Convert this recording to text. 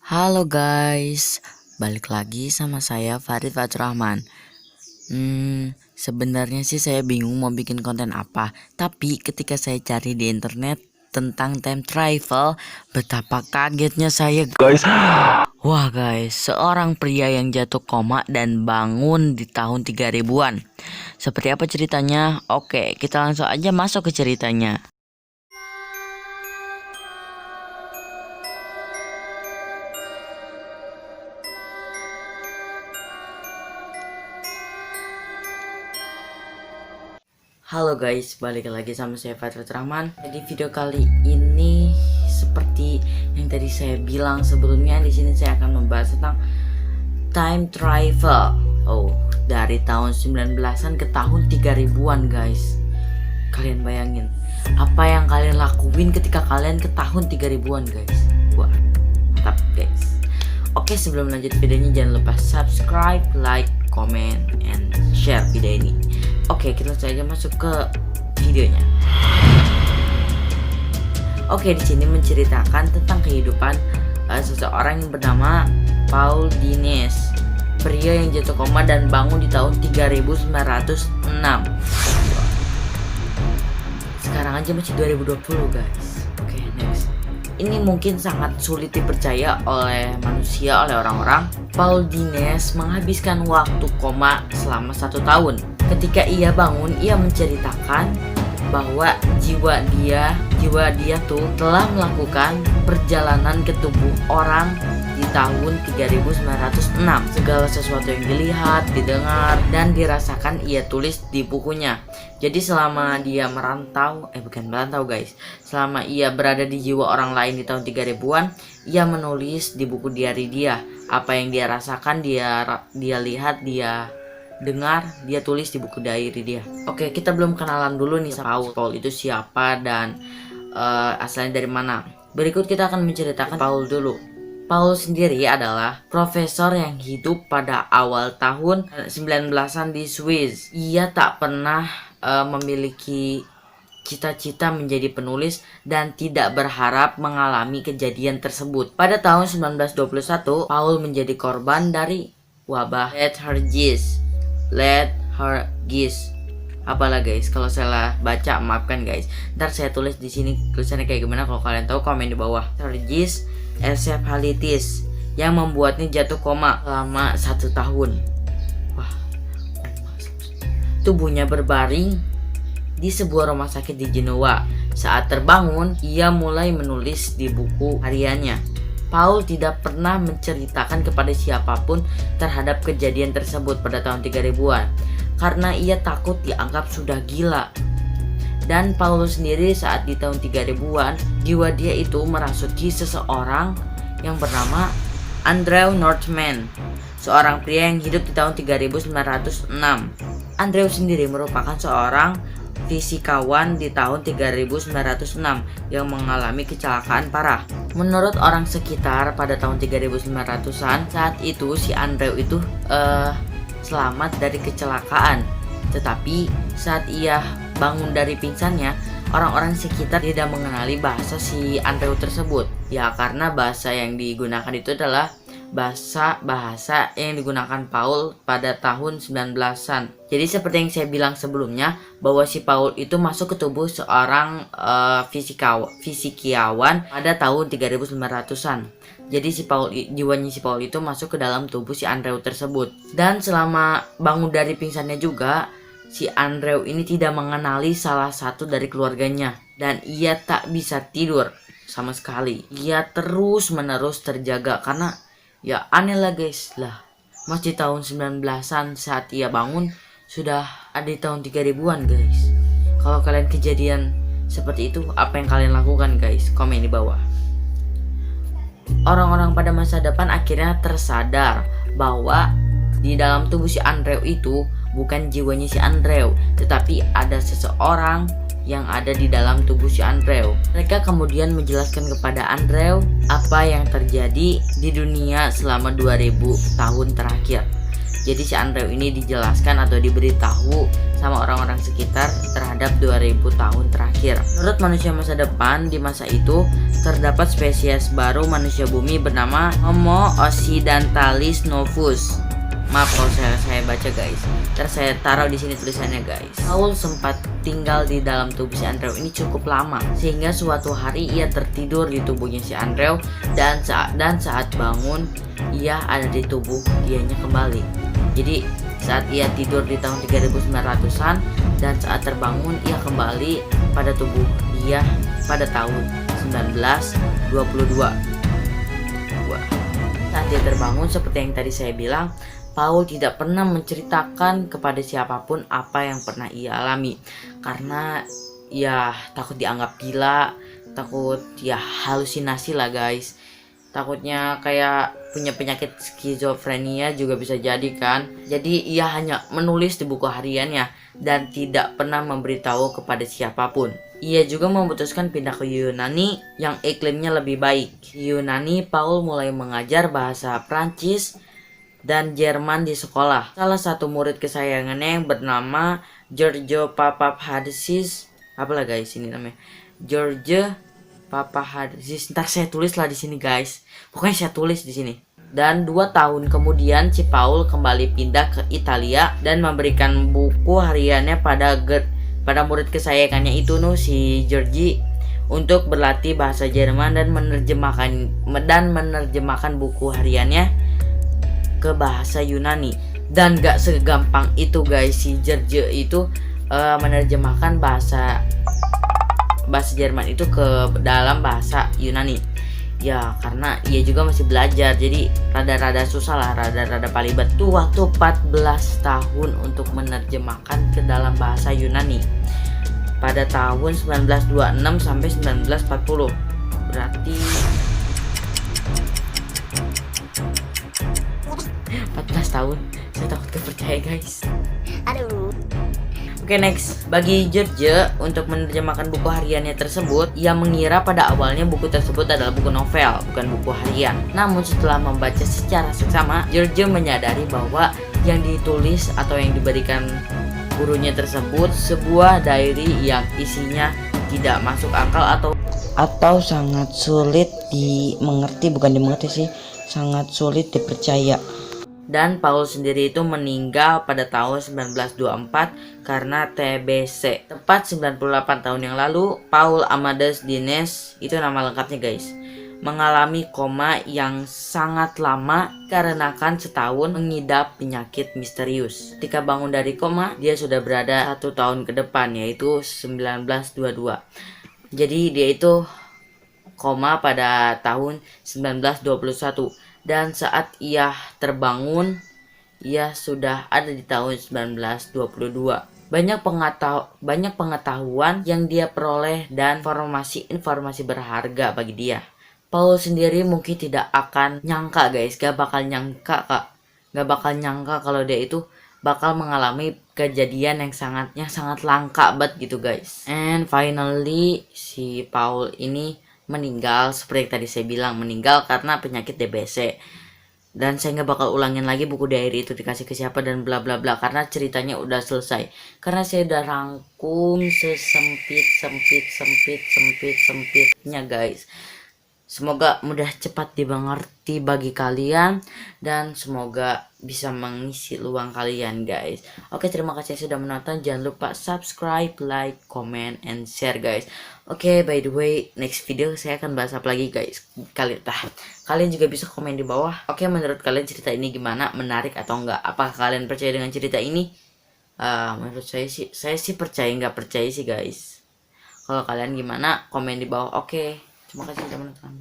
Halo guys, balik lagi sama saya Farid Fatur Rahman. Sebenarnya sih saya bingung mau bikin konten apa, tapi ketika saya cari di internet tentang time travel, betapa kagetnya saya guys. Wah guys, seorang pria yang jatuh koma dan bangun di tahun 3000-an. Seperti apa ceritanya? Oke, kita langsung aja masuk ke ceritanya. Halo guys, balik lagi sama saya Fatur Rahman. Jadi video kali ini seperti yang tadi saya bilang sebelumnya, di sini saya akan membahas tentang time travel. Dari tahun 19-an ke tahun 3000-an guys. Kalian bayangin apa yang kalian lakuin ketika kalian ke tahun 3000-an guys. Wah, mantap guys. Oke, sebelum lanjut videonya jangan lupa subscribe, like, comment, and share video ini. Oke, kita langsung aja masuk ke videonya. Oke, di sini menceritakan tentang kehidupan seseorang yang bernama Paul Dines, pria yang jatuh koma dan bangun di tahun 3906. Sekarang aja masih 2020 guys. Oke, next. Ini mungkin sangat sulit dipercaya oleh manusia, oleh orang-orang. Paul Dines menghabiskan waktu koma selama 1 tahun. Ketika ia bangun, ia menceritakan bahwa jiwa dia tuh telah melakukan perjalanan ke tubuh orang di tahun 3906. Segala sesuatu yang dilihat, didengar, dan dirasakan ia tulis di bukunya. Jadi selama dia selama ia berada di jiwa orang lain di tahun 3000-an, ia menulis di buku diari dia apa yang dia rasakan, dia lihat, dia dengar, dia tulis di buku diary dia. Oke, kita belum kenalan dulu nih sama Paul itu siapa dan asalnya dari mana. Berikut kita akan menceritakan Paul dulu. Paul sendiri adalah profesor yang hidup pada awal tahun 19-an di Swiss. Ia tak pernah memiliki cita-cita menjadi penulis dan tidak berharap mengalami kejadian tersebut. Pada tahun 1921, Paul menjadi korban dari wabah Lethargis. Apalah guys, kalau salah baca maafkan guys. Ntar saya tulis di sini tulisannya kayak gimana, kalau kalian tahu komen di bawah. Lethargis encephalitis yang membuatnya jatuh koma selama 1 tahun. Wah, tubuhnya berbaring di sebuah rumah sakit di Genoa. Saat terbangun, ia mulai menulis di buku hariannya. Paul tidak pernah menceritakan kepada siapapun terhadap kejadian tersebut pada tahun 3000-an karena ia takut dianggap sudah gila. Dan Paul sendiri saat di tahun 3000-an, jiwa dia itu merasuki seseorang yang bernama Andrew Northman, seorang pria yang hidup di tahun 3906. Andrew sendiri merupakan seorang fisikawan di tahun 3906 yang mengalami kecelakaan parah. Menurut orang sekitar pada tahun 3900-an, saat itu si Andrew itu selamat dari kecelakaan. Tetapi saat ia bangun dari pingsannya, orang-orang sekitar tidak mengenali bahasa si Andrew tersebut. Ya, karena bahasa yang digunakan itu adalah bahasa yang digunakan Paul pada tahun 19-an. Jadi seperti yang saya bilang sebelumnya, bahwa si Paul itu masuk ke tubuh seorang fisikiawan pada tahun 3900-an. Jadi jiwanya si Paul itu masuk ke dalam tubuh si Andrew tersebut. Dan selama bangun dari pingsannya juga, si Andrew ini tidak mengenali salah satu dari keluarganya. Dan ia tak bisa tidur sama sekali. Ia terus-menerus terjaga karena ya aneh lah guys lah. Masih tahun 19-an saat ia bangun sudah ada di tahun 3000-an guys. Kalau kalian kejadian seperti itu, apa yang kalian lakukan guys? Komen di bawah. Orang-orang pada masa depan akhirnya tersadar bahwa di dalam tubuh si Andrew itu bukan jiwanya si Andrew, tetapi ada seseorang yang ada di dalam tubuh si Andrew. Mereka kemudian menjelaskan kepada Andrew apa yang terjadi di dunia selama 2000 tahun terakhir. Jadi si Andrew ini dijelaskan atau diberitahu sama orang-orang sekitar terhadap 2000 tahun terakhir. Menurut manusia masa depan, di masa itu terdapat spesies baru manusia bumi bernama Homo occidentalis novus. Maaf kalau saya baca guys. Ntar saya taruh di sini tulisannya guys. Paul sempat tinggal di dalam tubuh si Andrew ini cukup lama, sehingga suatu hari ia tertidur di tubuhnya si Andrew dan saat bangun ia ada di tubuh dianya kembali. Jadi saat ia tidur di tahun 3900-an dan saat terbangun ia kembali pada tubuh dia pada tahun 1922. Saat dia terbangun, seperti yang tadi saya bilang, Paul tidak pernah menceritakan kepada siapapun apa yang pernah ia alami, karena ya takut dianggap gila, takut ya halusinasi lah guys, takutnya kayak punya penyakit skizofrenia juga bisa jadi kan. Jadi ia hanya menulis di buku hariannya dan tidak pernah memberitahu kepada siapapun. Ia juga memutuskan pindah ke Yunani yang iklimnya lebih baik. Di Yunani, Paul mulai mengajar bahasa Prancis dan Jerman di sekolah. Salah satu murid kesayangannya yang bernama George Papahadis, apalah guys ini namanya, George Papahadis. Ntar saya tulis lah di sini guys. Pokoknya saya tulis di sini. Dan 2 tahun kemudian si Paul kembali pindah ke Italia dan memberikan buku hariannya pada murid kesayangannya itu si Georgie untuk berlatih bahasa Jerman dan menerjemahkan buku hariannya ke bahasa Yunani. Dan gak segampang itu guys si George itu menerjemahkan bahasa Jerman itu ke dalam bahasa Yunani. Ya karena ia juga masih belajar, jadi rada-rada susah lah, rada-rada palibet tuh waktu 14 tahun untuk menerjemahkan ke dalam bahasa Yunani pada tahun 1926 sampai 1940. Berarti 14 tahun. Saya takut gak percaya guys. Aduh. Oke next, bagi George untuk menerjemahkan buku hariannya tersebut, ia mengira pada awalnya buku tersebut adalah buku novel, bukan buku harian. Namun setelah membaca secara seksama, George menyadari bahwa yang ditulis atau yang diberikan gurunya tersebut sebuah diary yang isinya tidak masuk akal atau sangat sulit dimengerti, bukan dimengerti sih, sangat sulit dipercaya. Dan Paul sendiri itu meninggal pada tahun 1924 karena TBC. Tepat 98 tahun yang lalu, Paul Amadeus Dines, itu nama lengkapnya guys, mengalami koma yang sangat lama karena setahun mengidap penyakit misterius. Ketika bangun dari koma, dia sudah berada 1 tahun ke depan, yaitu 1922. Jadi dia itu koma pada tahun 1921. Dan saat ia terbangun, ia sudah ada di tahun 1922. Banyak pengetahuan yang dia peroleh dan informasi berharga bagi dia. Paul sendiri mungkin tidak akan nyangka guys, gak bakal nyangka kalau dia itu bakal mengalami kejadian yang sangat langka banget gitu guys. And finally si Paul ini meninggal, seperti yang tadi saya bilang, meninggal karena penyakit DBC. Dan saya nggak bakal ulangin lagi buku diary itu dikasih ke siapa dan bla bla bla, karena ceritanya udah selesai. Karena saya udah rangkum sempitnya guys. Semoga mudah cepat dimengerti bagi kalian dan semoga bisa mengisi luang kalian guys. Oke, terima kasih sudah menonton. Jangan lupa subscribe, like, comment, and share guys. Oke, by the way, next video saya akan bahas apa lagi guys. Kalian juga bisa komen di bawah. Oke, menurut kalian cerita ini gimana? Menarik atau enggak? Apakah kalian percaya dengan cerita ini? Menurut saya sih percaya, nggak percaya sih guys. Kalau kalian gimana? Komen di bawah. Oke. Terima kasih sudah menonton.